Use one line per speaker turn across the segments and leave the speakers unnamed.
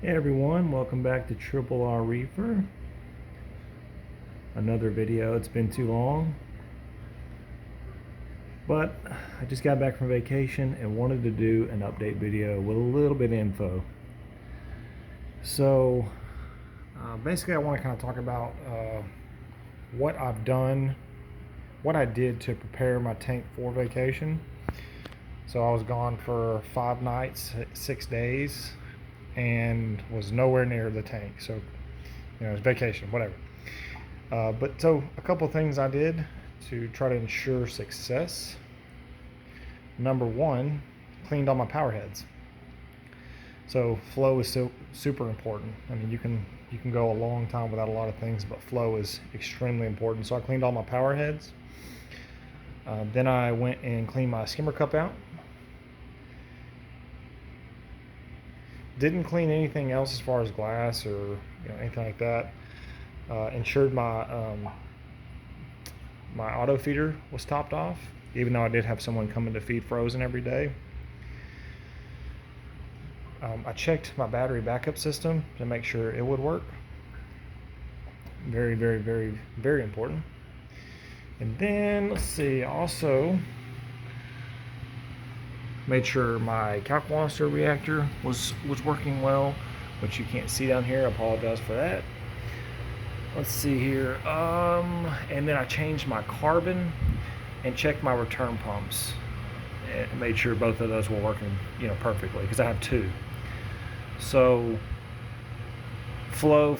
Hey everyone, welcome back to Triple R Reefer. Another video. It's been too long, but I just got back from vacation and wanted to do an update video with a little bit of info. So basically I want to kind of talk about what I've done, what I did to prepare my tank for vacation. So I was gone for 5 nights, 6 days, and was nowhere near the tank. So, it's vacation, whatever. But so a couple things I did to try to ensure success. Number one, cleaned all my power heads. So flow is so super important. I mean, you can go a long time without a lot of things, but flow is extremely important. So I cleaned all my power heads. Then I went and cleaned my skimmer cup out. Didn't clean anything else as far as glass or anything like that. Ensured my my auto feeder was topped off, even though I did have someone coming to feed frozen every day. I checked my battery backup system to make sure it would work. Very, very, very, very important. And then let's see, also made sure my calculator reactor was working well, which you can't see down here. I apologize for that. Let's see here. And then I changed my carbon and checked my return pumps and made sure both of those were working, perfectly, because I have two. So flow.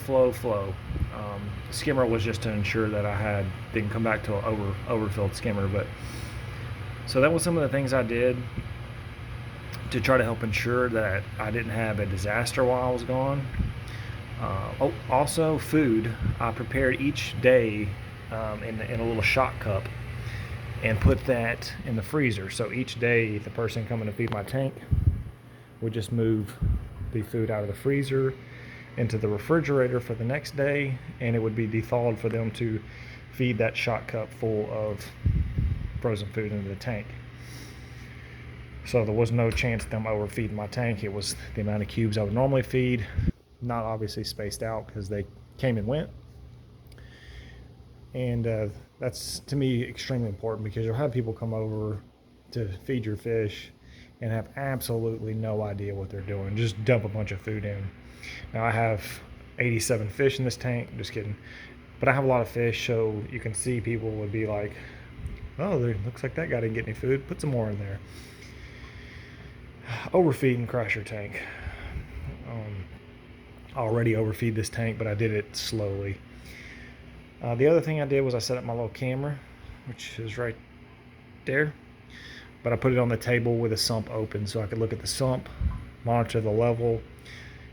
Skimmer was just to ensure that I didn't come back to an overfilled skimmer. But so that was some of the things I did to try to help ensure that I didn't have a disaster while I was gone. Also food. I prepared each day in a little shot cup and put that in the freezer. So each day the person coming to feed my tank would just move the food out of the freezer into the refrigerator for the next day, and it would be thawed for them to feed that shot cup full of frozen food into the tank. So there was no chance of them overfeeding my tank. It was the amount of cubes I would normally feed, not obviously spaced out because they came and went. And that's, to me, extremely important, because you'll have people come over to feed your fish and have absolutely no idea what they're doing. Just dump a bunch of food in. Now I have 87 fish in this tank. Just kidding. But I have a lot of fish, so you can see people would be like, oh, looks like that guy didn't get any food. Put some more in there. Overfeeding crash your tank. I already overfeed this tank, but I did it slowly. The other thing I did was I set up my little camera, which is right there. But I put it on the table with the sump open so I could look at the sump, monitor the level,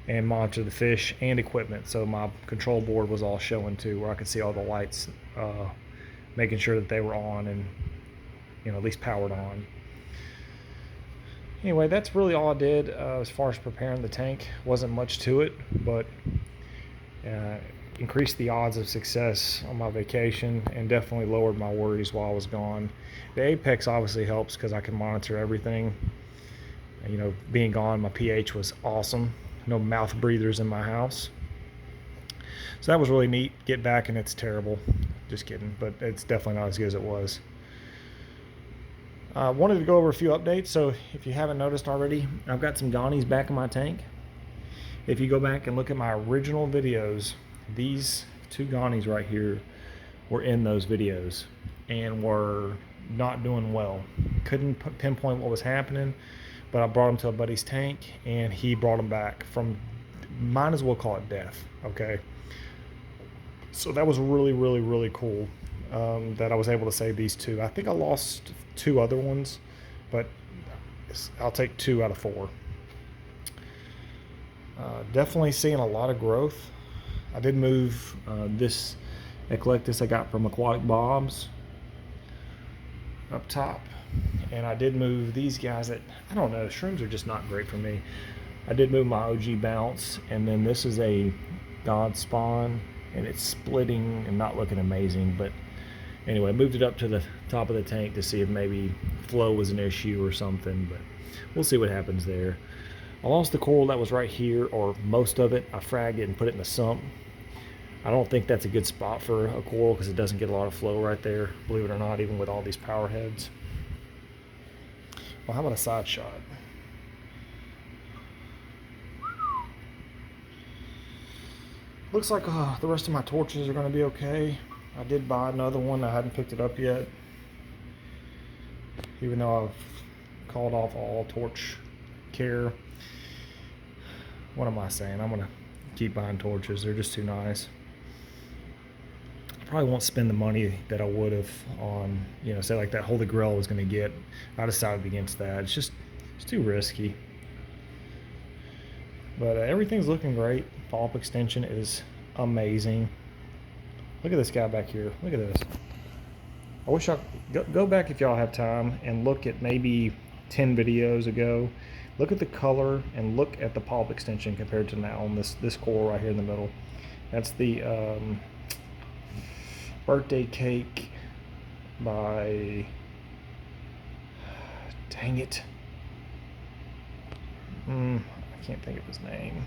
and monitor the fish and equipment. So my control board was all showing too, where I could see all the lights, making sure that they were on and at least powered on. Anyway, that's really all I did as far as preparing the tank. Wasn't much to it, but increased the odds of success on my vacation and definitely lowered my worries while I was gone. The Apex obviously helps because I can monitor everything. Being gone, my pH was awesome. No mouth breathers in my house. So that was really neat. Get back and it's terrible. Just kidding, but it's definitely not as good as it was. I wanted to go over a few updates. So if you haven't noticed already, I've got some Donnies back in my tank. If you go back and look at my original videos, these two Donnies right here were in those videos and were not doing well. Couldn't pinpoint what was happening, but I brought them to a buddy's tank and he brought them back from, might as well call it death. Okay. So that was really, really, really cool that I was able to save these two. I think I lost 2 other ones, but I'll take 2 out of 4. Definitely seeing a lot of growth. I did move this Eclectus I got from Aquatic Bob's up top, and I did move these guys that, I don't know, shrooms are just not great for me. I did move my OG Bounce, and then this is a God Spawn, and it's splitting and not looking amazing, but anyway, moved it up to the top of the tank to see if maybe flow was an issue or something, but we'll see what happens there. I lost the coral that was right here, or most of it. I fragged it and put it in the sump. I don't think that's a good spot for a coral because it doesn't get a lot of flow right there, believe it or not, even with all these power heads. Well, how about a side shot? Looks like the rest of my torches are going to be okay. I did buy another one. I hadn't picked it up yet, even though I've called off all torch care. What am I saying? I'm going to keep buying torches. They're just too nice. I probably won't spend the money that I would have on, say like that Holy Grail I was going to get. I decided against that. It's too risky. But everything's looking great. Follow-up extension is amazing. Look at this guy back here. Look at this. I wish I go back if y'all have time and look at maybe 10 videos ago. Look at the color and look at the polyp extension compared to now on this coral right here in the middle. That's the birthday cake by, dang it, I can't think of his name.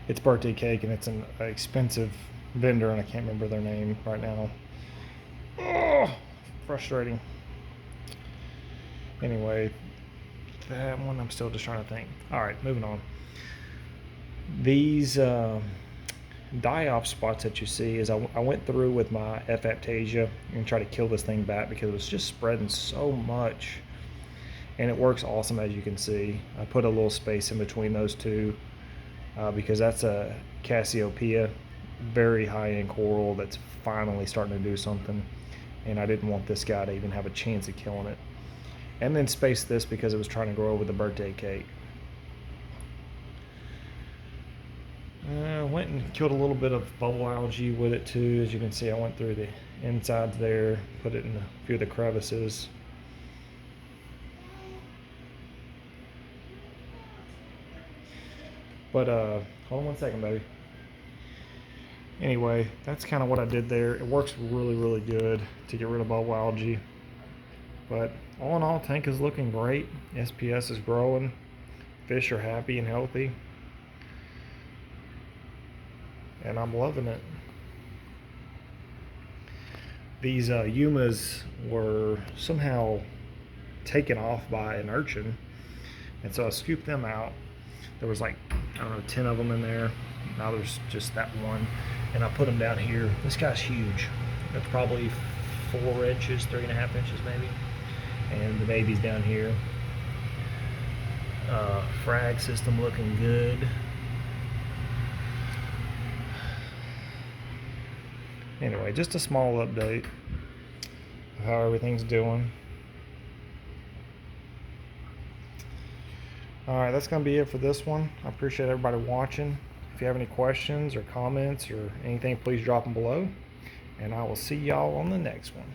It's birthday cake and it's an expensive vendor and I can't remember their name right now. Oh, frustrating. Anyway, that one I'm still just trying to think. All right, moving on. These die-off spots that you see is I went through with my F-Aptasia and tried to kill this thing back because it was just spreading so much. And it works awesome, as you can see. I put a little space in between those two because that's a Cassiopeia, very high-end coral that's finally starting to do something. And I didn't want this guy to even have a chance of killing it. And then space this because it was trying to grow with the birthday cake. Went and killed a little bit of bubble algae with it too. As you can see, I went through the insides there, put it in a few of the crevices. But hold on one second, baby. Anyway, that's kind of what I did there. It works really, really good to get rid of bubble algae. But all in all, tank is looking great. SPS is growing. Fish are happy and healthy. And I'm loving it. These Yumas were somehow taken off by an urchin. And so I scooped them out. There was like, I don't know, 10 of them in there. Now there's just that one. And I put them down here. This guy's huge. That's probably 4 inches, 3.5 inches maybe. And the baby's down here. Frag system looking good. Anyway, just a small update of how everything's doing. Alright, that's going to be it for this one. I appreciate everybody watching. If you have any questions or comments or anything, please drop them below. And I will see y'all on the next one.